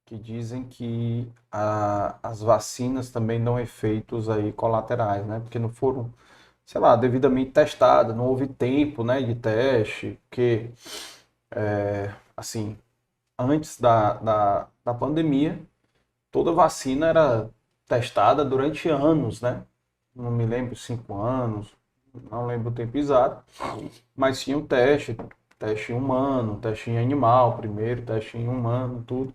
que dizem que as vacinas também dão efeitos aí colaterais, né? Porque não foram, sei lá, devidamente testadas, não houve tempo, né, de teste, porque, assim, antes da pandemia, toda vacina era testada durante anos, né? Não me lembro, 5 anos, não lembro o tempo exato, mas tinha um teste em humano, teste em animal primeiro, teste em humano, tudo.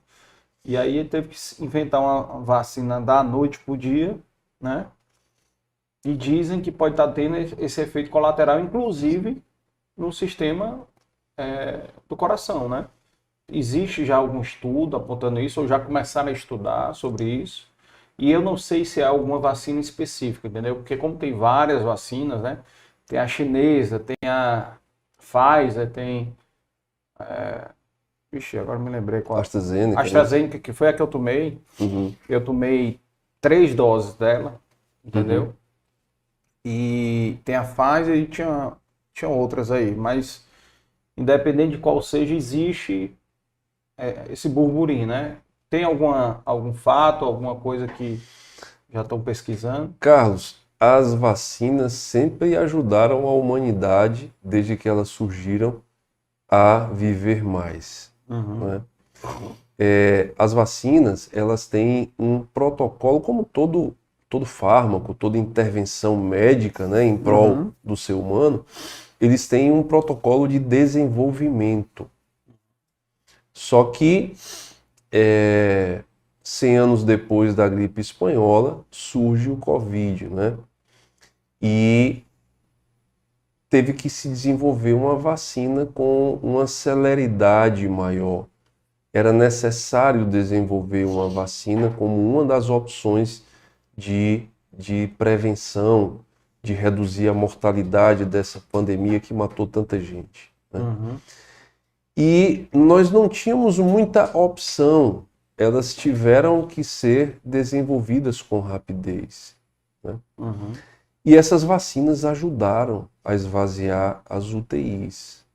E aí ele teve que inventar uma vacina da noite pro dia, né? E dizem que pode estar tendo esse efeito colateral, inclusive no sistema do coração, né? Existe já algum estudo apontando isso, ou já começaram a estudar sobre isso. E eu não sei se há alguma vacina específica, entendeu? Porque como tem várias vacinas, né? Tem a chinesa, tem a Pfizer, tem... Vixe, agora me lembrei qual. A AstraZeneca, né? AstraZeneca, que foi a que eu tomei. Uhum, Eu tomei 3 doses dela, uhum. entendeu? E tem a Pfizer e tinha outras aí. Mas independente de qual seja, existe esse burburinho, né? Tem algum fato, alguma coisa que já estão pesquisando? Carlos, as vacinas sempre ajudaram a humanidade, desde que elas surgiram, a viver mais, Uhum, né? As vacinas, elas têm um protocolo, como todo fármaco, toda intervenção médica, né, em prol uhum, do ser humano, eles têm um protocolo de desenvolvimento. Só que 100 anos depois da gripe espanhola, surge o Covid, né? E teve que se desenvolver uma vacina com uma celeridade maior. Era necessário desenvolver uma vacina como uma das opções de prevenção, de reduzir a mortalidade dessa pandemia que matou tanta gente, né? uhum, E nós não tínhamos muita opção, elas tiveram que ser desenvolvidas com rapidez, né? uhum, E essas vacinas ajudaram a esvaziar as UTIs.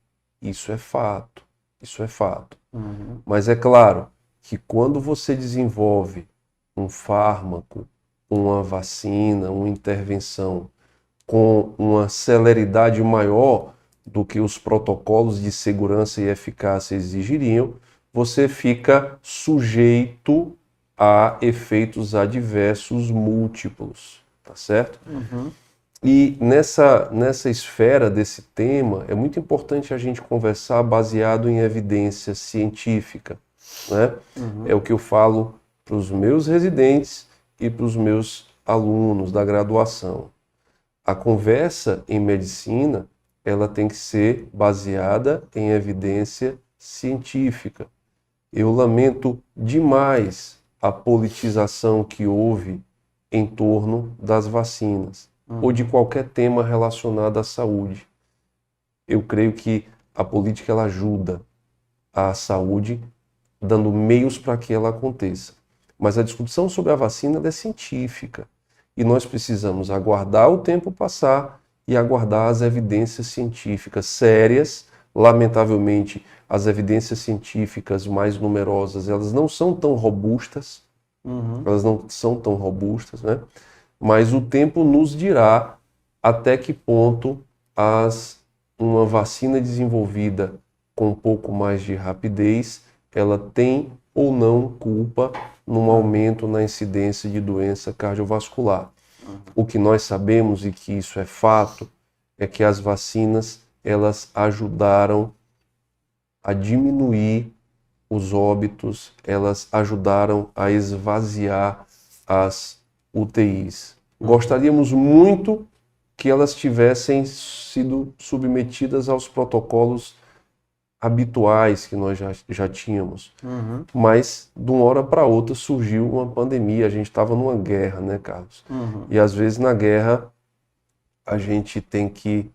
Isso é fato, isso é fato. uhum, Mas é claro que quando você desenvolve um fármaco, uma vacina, uma intervenção com uma celeridade maior do que os protocolos de segurança e eficácia exigiriam, você fica sujeito a efeitos adversos múltiplos, tá certo? uhum, E nessa esfera desse tema, é muito importante a gente conversar baseado em evidência científica, né? É uhum, o que eu falo para os meus residentes e para os meus alunos da graduação. A conversa em medicina, ela tem que ser baseada em evidência científica. Eu lamento demais a politização que houve em torno das vacinas ou de uhum, qualquer tema relacionado à saúde. Eu creio que a política ela ajuda a saúde, dando meios para que ela aconteça. Mas a discussão sobre a vacina ela é científica e nós precisamos aguardar o tempo passar e aguardar as evidências científicas sérias. Lamentavelmente, as evidências científicas mais numerosas, elas não são tão robustas, uhum. elas não são tão robustas, né? Mas o tempo nos dirá até que ponto uma vacina desenvolvida com um pouco mais de rapidez, ela tem ou não culpa num Uhum, aumento na incidência de doença cardiovascular. uhum, O que nós sabemos e que isso é fato é que as vacinas elas ajudaram a diminuir os óbitos, elas ajudaram a esvaziar as UTIs. uhum, Gostaríamos muito que elas tivessem sido submetidas aos protocolos habituais que nós já tínhamos. uhum, Mas, de uma hora para outra, surgiu uma pandemia. A gente estava numa guerra, né, Carlos? uhum, E às vezes na guerra a gente tem que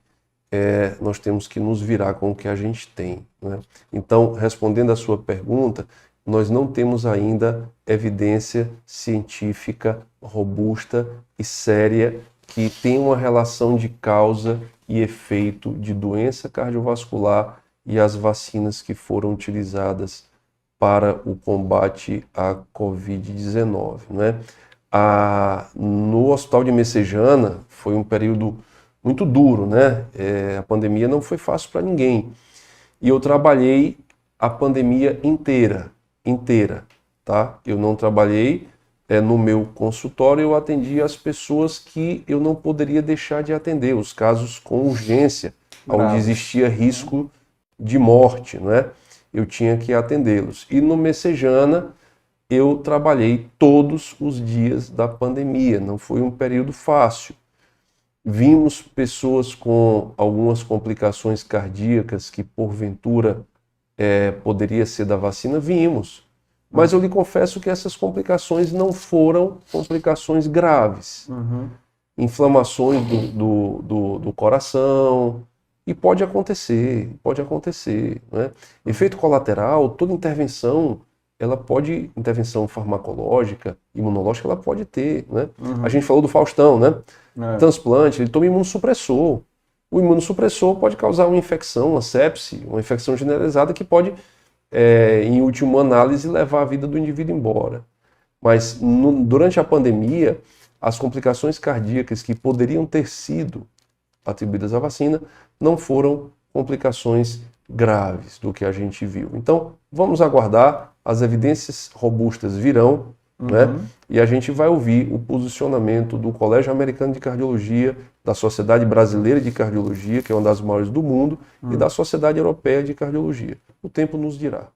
nós temos que nos virar com o que a gente tem, né? Então, respondendo à sua pergunta, nós não temos ainda evidência científica robusta e séria que tenha uma relação de causa e efeito de doença cardiovascular e as vacinas que foram utilizadas para o combate à Covid-19, né? No Hospital de Messejana foi um período muito duro, né? A pandemia não foi fácil para ninguém. E eu trabalhei a pandemia inteira, tá? Eu não trabalhei no meu consultório, eu atendi as pessoas que eu não poderia deixar de atender, os casos com urgência, onde Grave. existia risco de morte, né? Eu tinha que atendê-los. E no Messejana eu trabalhei todos os dias da pandemia, não foi um período fácil. Vimos pessoas com algumas complicações cardíacas que porventura poderia ser da vacina, vimos. Mas eu lhe confesso que essas complicações não foram complicações graves. Inflamações do coração, e pode acontecer, né? Efeito colateral, toda intervenção, intervenção farmacológica, imunológica, ela pode ter, né? A gente falou do Faustão, né? Transplante, ele toma imunossupressor. O imunossupressor pode causar uma infecção, uma sepse, uma infecção generalizada que pode, em última análise, levar a vida do indivíduo embora. Mas durante a pandemia, as complicações cardíacas que poderiam ter sido atribuídas à vacina não foram complicações graves do que a gente viu. Então, vamos aguardar, as evidências robustas virão, né? E a gente vai ouvir o posicionamento do Colégio Americano de Cardiologia, da Sociedade Brasileira de Cardiologia, que é uma das maiores do mundo, e da Sociedade Europeia de Cardiologia. O tempo nos dirá.